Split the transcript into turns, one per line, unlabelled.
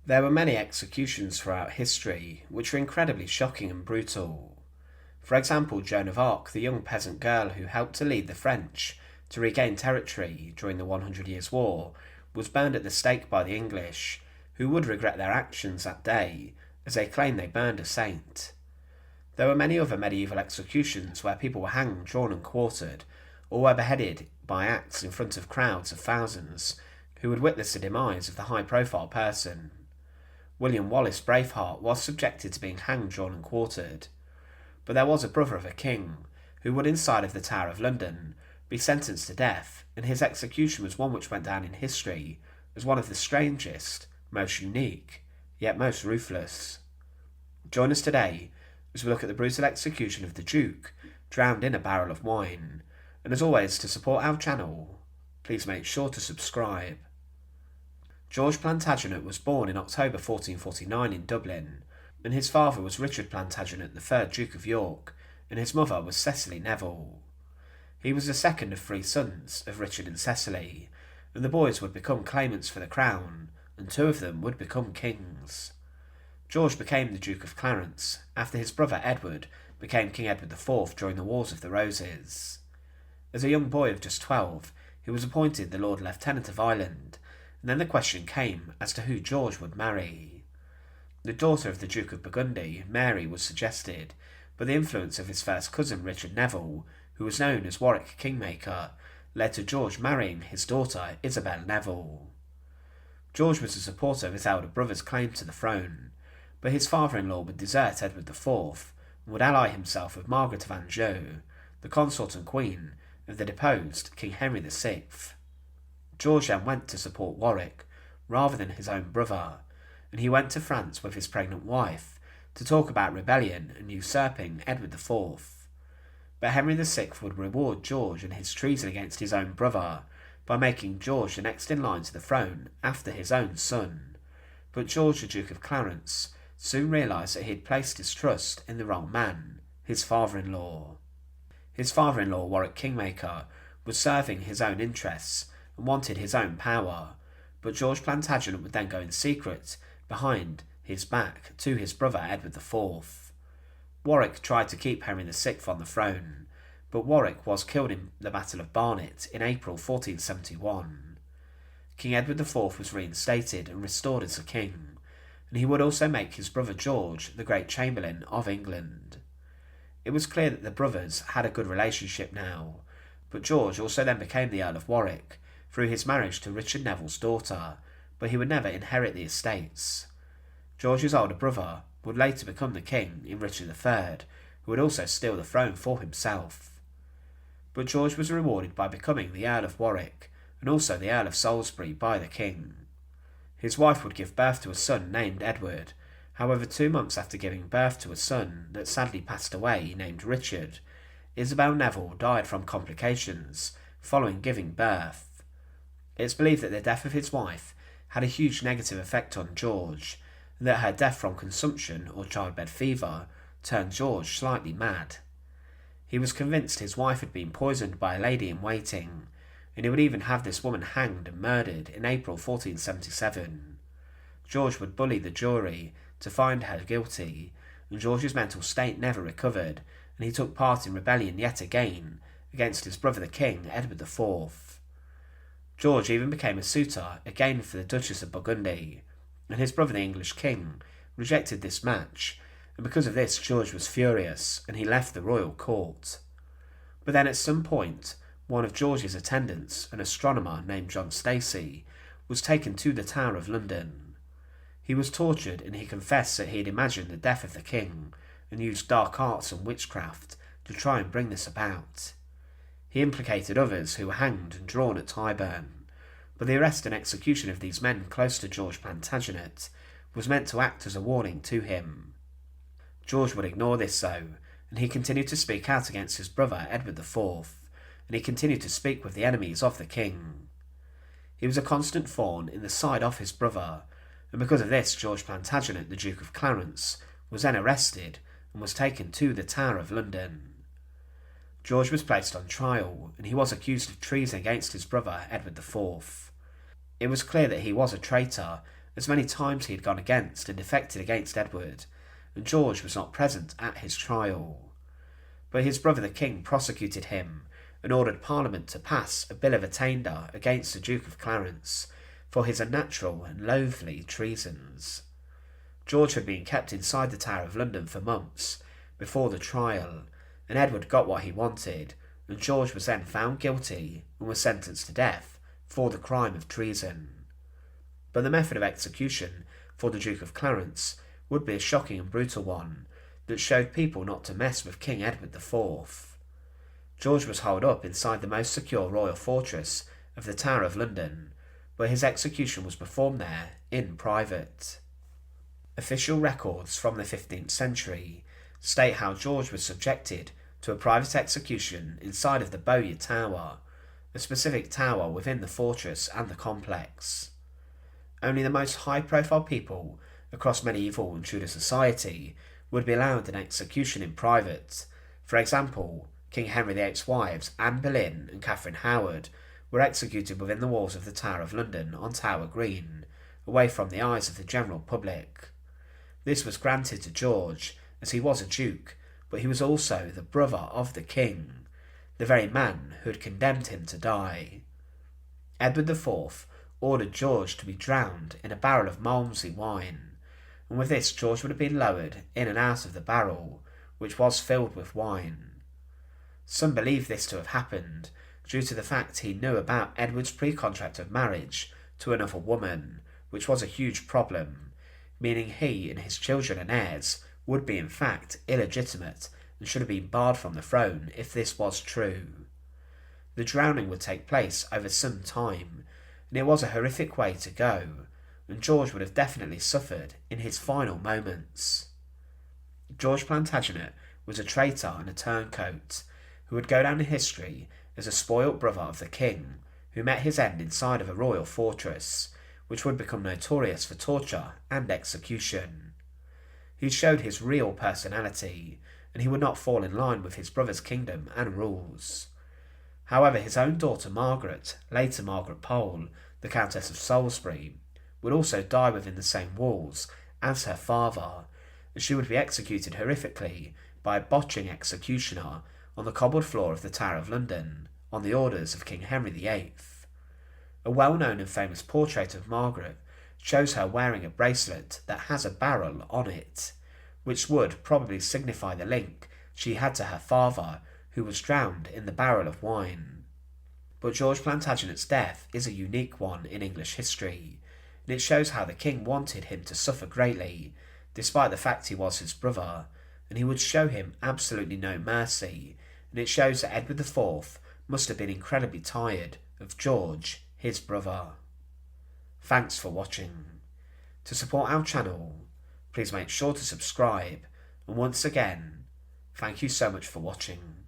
There were many executions throughout history, which were incredibly shocking and brutal. For example, Joan of Arc, the young peasant girl who helped to lead the French to regain territory during the 100 Years' War, was burned at the stake by the English, who would regret their actions that day, as they claimed they burned a saint. There were many other medieval executions where people were hanged, drawn and quartered, or were beheaded by axe in front of crowds of thousands who would witness the demise of the high-profile person. William Wallace Braveheart was subjected to being hanged, drawn and quartered. But there was a brother of a king, who would inside of the Tower of London be sentenced to death, and his execution was one which went down in history as one of the strangest, most unique, yet most ruthless. Join us today as we look at the brutal execution of the Duke, drowned in a barrel of wine, and as always, to support our channel, please make sure to subscribe. George Plantagenet was born in October 1449 in Dublin, and his father was Richard Plantagenet, the 3rd Duke of York, and his mother was Cecily Neville. He was the second of 3 sons of Richard and Cecily, and the boys would become claimants for the crown, and 2 of them would become kings. George became the Duke of Clarence after his brother Edward became King Edward IV during the Wars of the Roses. As a young boy of just 12, he was appointed the Lord Lieutenant of Ireland, and then the question came as to who George would marry. The daughter of the Duke of Burgundy, Mary, was suggested, but the influence of his first cousin Richard Neville, who was known as Warwick Kingmaker, led to George marrying his daughter Isabel Neville. George was a supporter of his elder brother's claim to the throne, but his father-in-law would desert Edward IV and would ally himself with Margaret of Anjou, the consort and queen of the deposed King Henry VI. George then went to support Warwick rather than his own brother, and he went to France with his pregnant wife to talk about rebellion and usurping Edward IV. But Henry VI would reward George and his treason against his own brother by making George the next in line to the throne after his own son. But George, the Duke of Clarence, soon realised that he had placed his trust in the wrong man, his father-in-law. His father-in-law, Warwick Kingmaker, was serving his own interests and wanted his own power, but George Plantagenet would then go in secret behind his back to his brother Edward IV. Warwick tried to keep Henry VI on the throne, but Warwick was killed in the Battle of Barnet in April 1471. King Edward IV was reinstated and restored as a king, and he would also make his brother George the Great Chamberlain of England. It was clear that the brothers had a good relationship now, but George also then became the Earl of Warwick through his marriage to Richard Neville's daughter, but he would never inherit the estates. George's older brother would later become the king in Richard III, who would also steal the throne for himself. But George was rewarded by becoming the Earl of Warwick and also the Earl of Salisbury by the king. His wife would give birth to a son named Edward. However, 2 months after giving birth to a son that sadly passed away named Richard, Isabel Neville died from complications following giving birth. It's believed that the death of his wife had a huge negative effect on George, and that her death from consumption or childbed fever turned George slightly mad. He was convinced his wife had been poisoned by a lady in waiting, and he would even have this woman hanged and murdered in April 1477. George would bully the jury to find her guilty, and George's mental state never recovered, and he took part in rebellion yet again against his brother the king, Edward IV. George even became a suitor again for the Duchess of Burgundy, and his brother the English king rejected this match, and because of this George was furious and he left the royal court. But then at some point, one of George's attendants, an astronomer named John Stacey, was taken to the Tower of London. He was tortured and he confessed that he had imagined the death of the king and used dark arts and witchcraft to try and bring this about. He implicated others who were hanged and drawn at Tyburn, but the arrest and execution of these men close to George Plantagenet was meant to act as a warning to him. George would ignore this though, and he continued to speak out against his brother Edward IV, and he continued to speak with the enemies of the king. He was a constant thorn in the side of his brother, and because of this George Plantagenet, the Duke of Clarence, was then arrested and was taken to the Tower of London. George was placed on trial, and he was accused of treason against his brother Edward IV. It was clear that he was a traitor, as many times he had gone against and defected against Edward, and George was not present at his trial. But his brother the king prosecuted him and ordered Parliament to pass a bill of attainder against the Duke of Clarence for his unnatural and loathly treasons. George had been kept inside the Tower of London for months before the trial, and Edward got what he wanted, and George was then found guilty and was sentenced to death for the crime of treason. But the method of execution for the Duke of Clarence would be a shocking and brutal one that showed people not to mess with King Edward IV. George was holed up inside the most secure royal fortress of the Tower of London, where his execution was performed there in private. Official records from the 15th century state how George was subjected to a private execution inside of the Bowyer Tower, a specific tower within the fortress and the complex. Only the most high-profile people across medieval and Tudor society would be allowed an execution in private. For example, King Henry VIII's wives Anne Boleyn and Catherine Howard were executed within the walls of the Tower of London on Tower Green, away from the eyes of the general public. This was granted to George, as he was a duke, but he was also the brother of the king, the very man who had condemned him to die. Edward IV ordered George to be drowned in a barrel of Malmsey wine, and with this George would have been lowered in and out of the barrel, which was filled with wine. Some believe this to have happened due to the fact he knew about Edward's pre-contract of marriage to another woman, which was a huge problem, meaning he and his children and heirs would be in fact illegitimate and should have been barred from the throne if this was true. The drowning would take place over some time, and it was a horrific way to go, and George would have definitely suffered in his final moments. George Plantagenet was a traitor and a turncoat, who would go down in history as a spoilt brother of the king, who met his end inside of a royal fortress, which would become notorious for torture and execution. He showed his real personality, and he would not fall in line with his brother's kingdom and rules. However, his own daughter Margaret, later Margaret Pole, the Countess of Salisbury, would also die within the same walls as her father, and she would be executed horrifically by a botching executioner on the cobbled floor of the Tower of London, on the orders of King Henry VIII. A well-known and famous portrait of Margaret shows her wearing a bracelet that has a barrel on it, which would probably signify the link she had to her father, who was drowned in the barrel of wine. But George Plantagenet's death is a unique one in English history, and it shows how the king wanted him to suffer greatly, despite the fact he was his brother, and he would show him absolutely no mercy, and it shows that Edward IV must have been incredibly tired of George, his brother. Thanks for watching. To support our channel, please make sure to subscribe, and once again, thank you so much for watching.